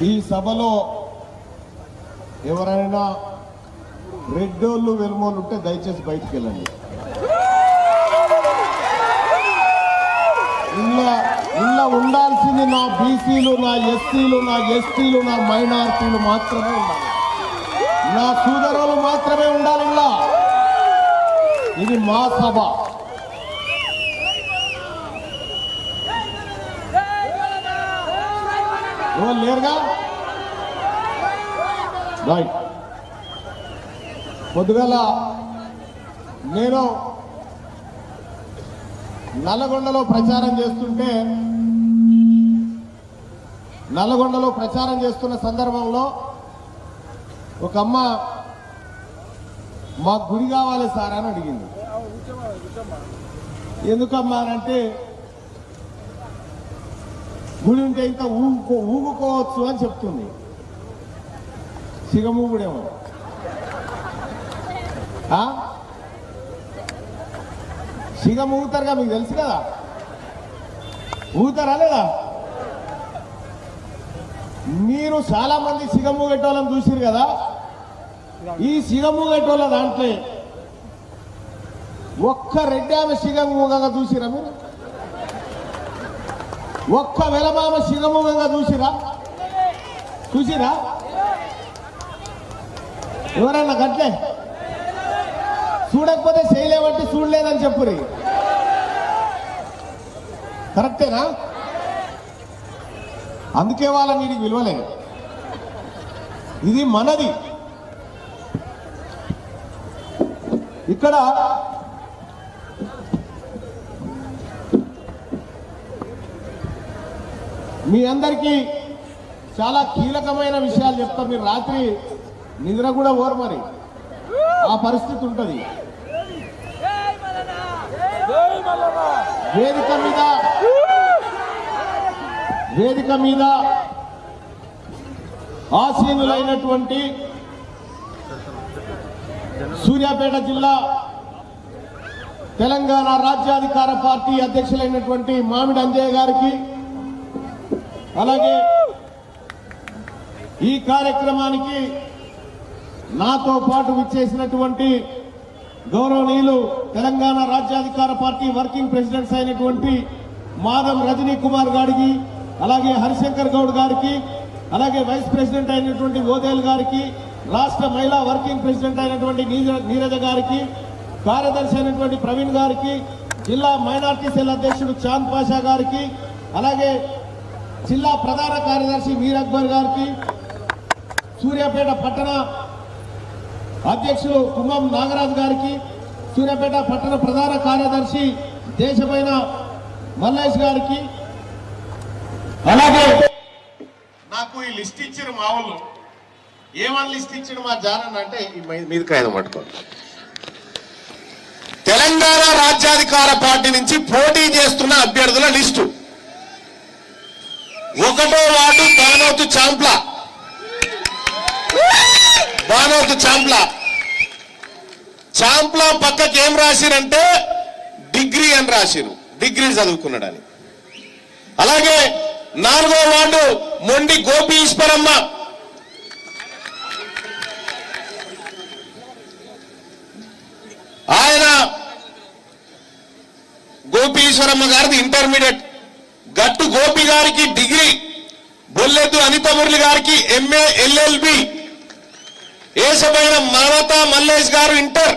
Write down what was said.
ఈ సభలో ఎవరైనా రెడ్డోళ్ళు వెలుమోళ్ళు ఉంటే దయచేసి బయటికి వెళ్ళండి. ఇలా ఉండాల్సింది నా బీసీలు, నా ఎస్సీలు, నా ఎస్టీలు, నా మైనారిటీలు మాత్రమే ఉండాలి. నా సోదరులు మాత్రమే ఉండాలి. ఇలా ఇది మా సభ. ఎవరు లేరుగా? రైట్. పొద్దుగల నేను నల్లగొండలో ప్రచారం చేస్తున్న సందర్భంలో ఒక అమ్మ మాకు గుడి కావాలి సార్ అని అడిగింది. ఎందుకమ్మా అంటే గుడి ఉంటే ఇంకా ఊగుకోవచ్చు అని చెప్తుంది. సిగమూగుడేమో. సిగం ఊగుతారుగా, మీకు తెలుసు కదా. ఊగుతారా లేదా? మీరు చాలా మంది సిగం ఊగేటోళ్ళని చూసిరు కదా. ఈ సిగం ఊగేటోళ్ళ దాంట్లో ఒక్క రెడ్డి ఆమె సిగం ఊగగా చూసిరా మీరు? ఒక్క వెలమామ సిగం ఊగగా చూసిరా? ఎవరన్నా గట్లే చూడకపోతే చేయలేమంటే చూడలేదని చెప్పురి. కరెక్టేనా? అందుకే వాళ్ళని నీకు విలువలేదు. ఇది మనది. ఇక్కడ మీ అందరికీ చాలా కీలకమైన విషయాలు చెప్తా. మీరు రాత్రి నిద్ర కూడా ఓరు, మరి ఆ పరిస్థితి ఉంటుంది. వేదిక మీద ఆసీనులైనటువంటి సూర్యాపేట జిల్లా తెలంగాణ రాజ్యాధికార పార్టీ అధ్యక్షులైనటువంటి మామిడి అంజయ్య గారికి, అలాగే ఈ కార్యక్రమానికి నాతో పాటు విచ్చేసినటువంటి గౌరవనీయులు తెలంగాణ రాజ్యాధికార పార్టీ వర్కింగ్ ప్రెసిడెంట్స్ అయినటువంటి మాధవ్ రజనీ కుమార్ గారికి, అలాగే హరిశంకర్ గౌడ్ గారికి, అలాగే వైస్ ప్రెసిడెంట్ అయినటువంటి ఓదేల్ గారికి, రాష్ట్ర మహిళా వర్కింగ్ ప్రెసిడెంట్ అయినటువంటి నీరజ గారికి, కార్యదర్శి అయినటువంటి ప్రవీణ్ గారికి, జిల్లా మైనార్టీ సెల్ అధ్యక్షుడు చాంద్ పాషా గారికి, అలాగే జిల్లా ప్రధాన కార్యదర్శి మీర్ అక్బర్ గారికి, సూర్యాపేట పట్టణ అధ్యక్షులు కుంభం నాగరాజు గారికి, సూర్యాపేట పట్టణ ప్రధాన కార్యదర్శి దేశమైన మల్లేష్ గారికి, అలాగే నాకు ఈ లిస్ట్ ఇచ్చిన మా వాళ్ళు ఏమని లిస్ట్ ఇచ్చిన మా జానన్ అంటే మీద కాయన పట్టుకోండి. తెలంగాణ రాజ్యాధికార పార్టీ నుంచి పోటీ చేస్తున్న అభ్యర్థుల లిస్టు. 1వ వార్డు బానోతు చాంప్లా పక్కకి ఏం రాసిరంటే డిగ్రీ అని రాసిరు, డిగ్రీ చదువుకున్నాడని. అలాగే 4వ వార్డు మొండి గోపి ఈశ్వరమ్మ, ఆయన గోపి ఈశ్వరమ్మ గారిది ఇంటర్మీడియట్. గట్టు గోపి గారికి డిగ్రీ, బొల్లెద్దు అనిత మురళి గారికి MA LLB, ఏసబైన మమతా మల్లేష్ గారు ఇంటర్,